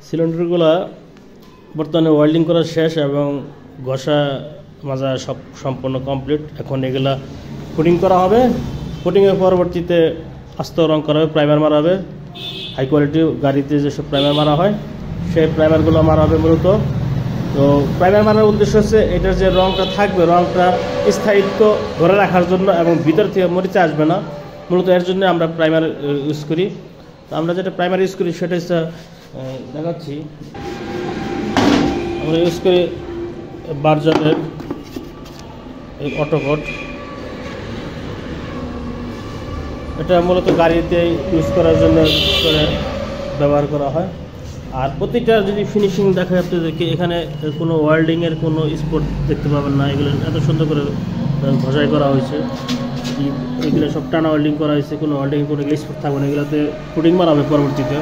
সিলিন্ডারগুলো বর্তমানে ওয়েল্ডিং করা শেষ এবং ঘষা মাজা সব সম্পূর্ণ কমপ্লিট। এখন এগুলা ফুটিং করা হবে। ফুটিংয়ের পরবর্তীতে আস্ত রং করা হবে, প্রাইমার মারা হবে। হাই কোয়ালিটি গাড়িতে যেসব প্রাইমার মারা হয় সেই প্রাইমারগুলো মারা হবে মূলত। তো প্রাইমার মারার উদ্দেশ্য হচ্ছে এটার যে রংটা থাকবে, রংটা স্থায়িত্ব ধরে রাখার জন্য এবং ভিতর থেকে মরিচা আসবে না, মূলত এর জন্য আমরা প্রাইমার ইউজ করি। তো আমরা যেটা প্রাইমার ইউজ করি সেটা হচ্ছে দেখাচ্ছি, আমরা ইউজ করি বার্জারের এই অটোকট। এটা মূলত গাড়িতে ইউজ করার জন্য করে ব্যবহার করা হয়। আর প্রতিটা যদি ফিনিশিং দেখায় আপনাদেরকে, এখানে কোনো ওয়েল্ডিংয়ের কোনো স্পট দেখতে পাবেন না। এগুলো এত সুন্দর করে ঘষাই করা হয়েছে, এগুলো সব টানা ওয়েল্ডিং করা হয়েছে, কোনো ওয়েল্ডিংয়ের কোনো স্পট থাকবে না। এগুলোতে ফুটিং মারা হবে পরবর্তীতে।